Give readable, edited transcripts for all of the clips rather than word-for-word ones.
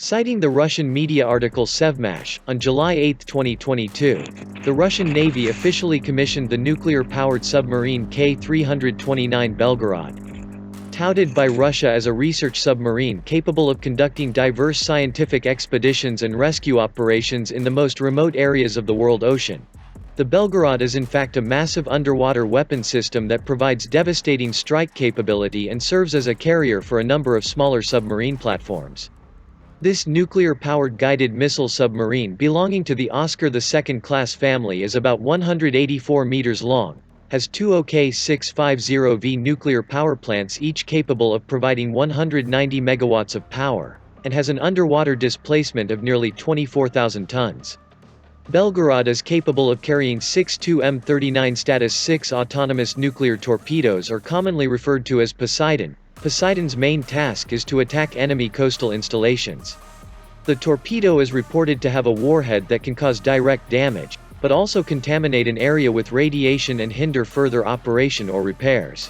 Citing the Russian media article Sevmash, on July 8, 2022, the Russian Navy officially commissioned the nuclear-powered submarine K-329 Belgorod. Touted by Russia as a research submarine capable of conducting diverse scientific expeditions and rescue operations in the most remote areas of the world ocean. The Belgorod is in fact a massive underwater weapon system that provides devastating strike capability and serves as a carrier for a number of smaller submarine platforms. This nuclear-powered guided missile submarine belonging to the Oscar II class family is about 184 meters long, has two OK-650V nuclear power plants each capable of providing 190 megawatts of power, and has an underwater displacement of nearly 24,000 tons. Belgorod is capable of carrying 6 M39 Status 6 autonomous nuclear torpedoes, or commonly referred to as Poseidon. Poseidon's main task is to attack enemy coastal installations. The torpedo is reported to have a warhead that can cause direct damage, but also contaminate an area with radiation and hinder further operation or repairs.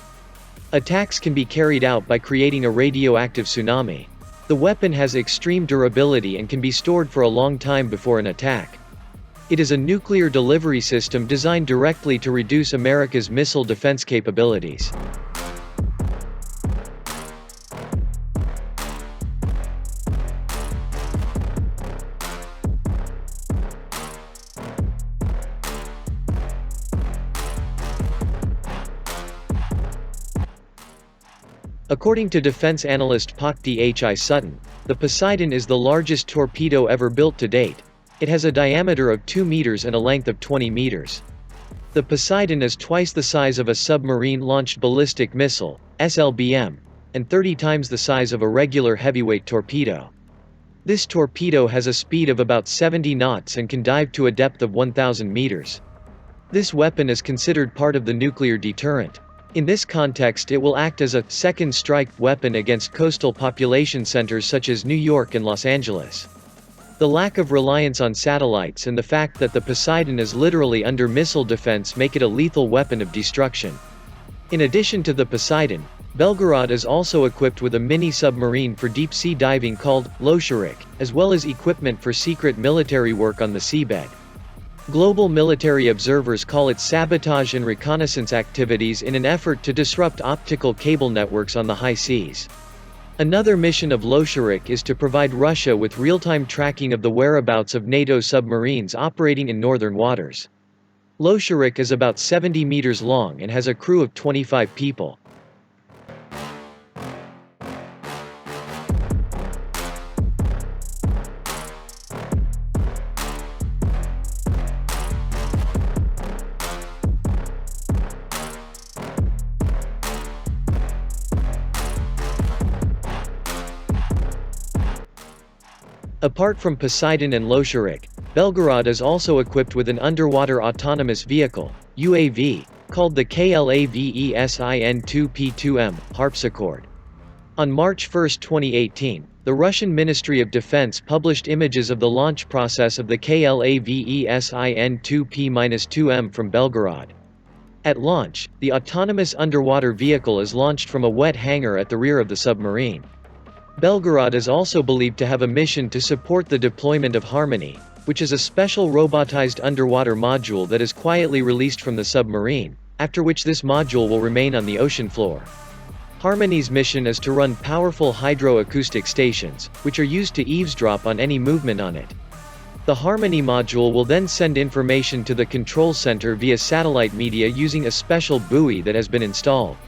Attacks can be carried out by creating a radioactive tsunami. The weapon has extreme durability and can be stored for a long time before an attack. It is a nuclear delivery system designed directly to reduce America's missile defense capabilities. According to defense analyst Pak-Dhi Sutton, the Poseidon is the largest torpedo ever built to date. It has a diameter of 2 meters and a length of 20 meters. The Poseidon is twice the size of a submarine-launched ballistic missile, SLBM, and 30 times the size of a regular heavyweight torpedo. This torpedo has a speed of about 70 knots and can dive to a depth of 1,000 meters. This weapon is considered part of the nuclear deterrent. In this context, it will act as a second strike weapon against coastal population centers such as New York and Los Angeles. The lack of reliance on satellites and the fact that the Poseidon is literally under missile defense make it a lethal weapon of destruction. In addition to the Poseidon, Belgorod is also equipped with a mini-submarine for deep-sea diving called Losharik, as well as equipment for secret military work on the seabed. Global military observers call it sabotage and reconnaissance activities in an effort to disrupt optical cable networks on the high seas. Another mission of Losharik is to provide Russia with real-time tracking of the whereabouts of NATO submarines operating in northern waters. Losharik is about 70 meters long and has a crew of 25 people. Apart from Poseidon and Losharik, Belgorod is also equipped with an underwater autonomous vehicle, UAV, called the KLAVESIN-2P2M, Harpsichord. On March 1, 2018, the Russian Ministry of Defense published images of the launch process of the KLAVESIN-2P-2M from Belgorod. At launch, the autonomous underwater vehicle is launched from a wet hangar at the rear of the submarine. Belgorod is also believed to have a mission to support the deployment of Harmony, which is a special robotized underwater module that is quietly released from the submarine, after which this module will remain on the ocean floor. Harmony's mission is to run powerful hydroacoustic stations, which are used to eavesdrop on any movement on it. The Harmony module will then send information to the control center via satellite media using a special buoy that has been installed.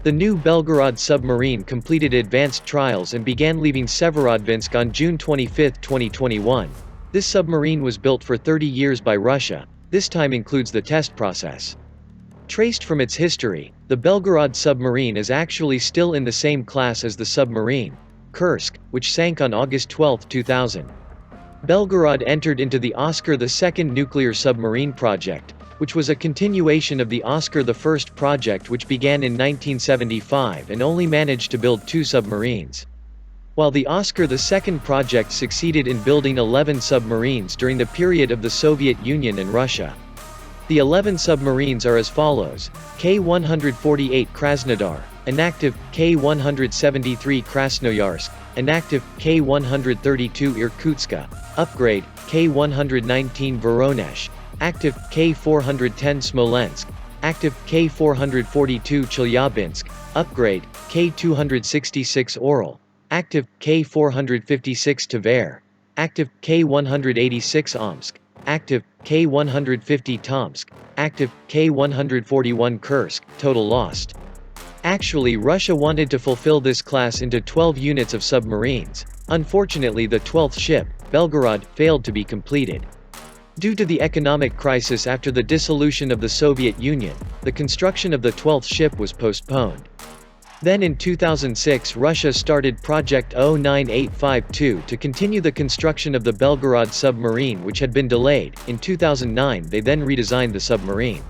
The new Belgorod submarine completed advanced trials and began leaving Severodvinsk on June 25, 2021. This submarine was built for 30 years by Russia. This time includes the test process. Traced from its history, the Belgorod submarine is actually still in the same class as the Submarine. Kursk, which sank on August 12, 2000. Belgorod entered into the Oscar II nuclear submarine project, which was a continuation of the Oscar I project, which began in 1975 and only managed to build 2 submarines. While the Oscar II project succeeded in building 11 submarines during the period of the Soviet Union and Russia. The 11 submarines are as follows: K-148 Krasnodar, inactive; K-173 Krasnoyarsk, inactive; K-132 Irkutsk, upgrade; K-119 Voronezh, active; K-410 Smolensk, active; K-442 Chelyabinsk, upgrade; K-266 Oral, active; K-456 Tver, active; K-186 Omsk, active; K-150 Tomsk, active; K-141 Kursk, total lost. Actually, Russia wanted to fulfill this class into 12 units of submarines. Unfortunately, the 12th ship, Belgorod, failed to be completed. Due to the economic crisis after the dissolution of the Soviet Union, the construction of the 12th ship was postponed. Then in 2006 Russia started Project 09852 to continue the construction of the Belgorod submarine, which had been delayed. In 2009 they then redesigned the submarine.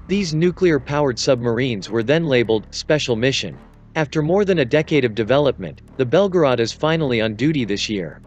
These nuclear-powered submarines were then labeled Special Mission. After more than a decade of development, the Belgorod is finally on duty this year.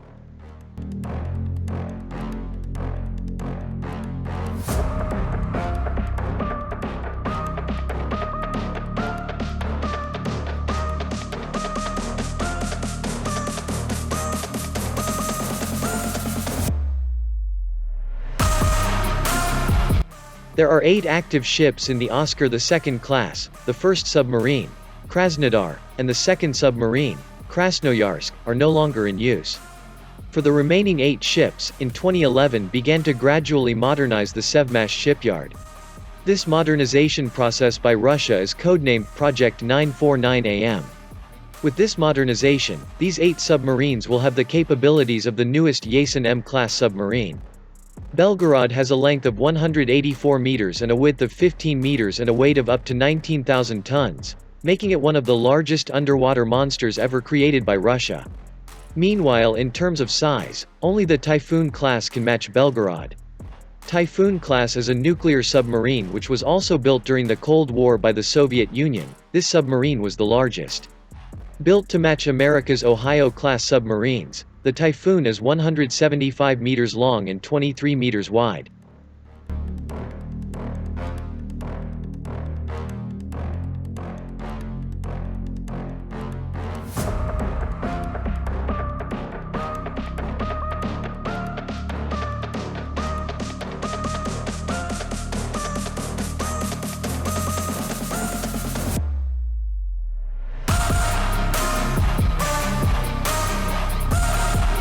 There are 8 active ships in the Oscar II class. The first submarine, Krasnodar, and the second submarine, Krasnoyarsk, are no longer in use. For the remaining 8 ships, in 2011 began to gradually modernize the Sevmash shipyard. This modernization process by Russia is codenamed Project 949AM. With this modernization, these 8 submarines will have the capabilities of the newest Yasen M-class submarine. Belgorod has a length of 184 meters and a width of 15 meters and a weight of up to 19,000 tons, making it one of the largest underwater monsters ever created by Russia. Meanwhile, in terms of size, only the Typhoon class can match Belgorod. Typhoon class is a nuclear submarine which was also built during the Cold War by the Soviet Union. This submarine was the largest. Built to match America's Ohio-class submarines, the Typhoon is 175 meters long and 23 meters wide.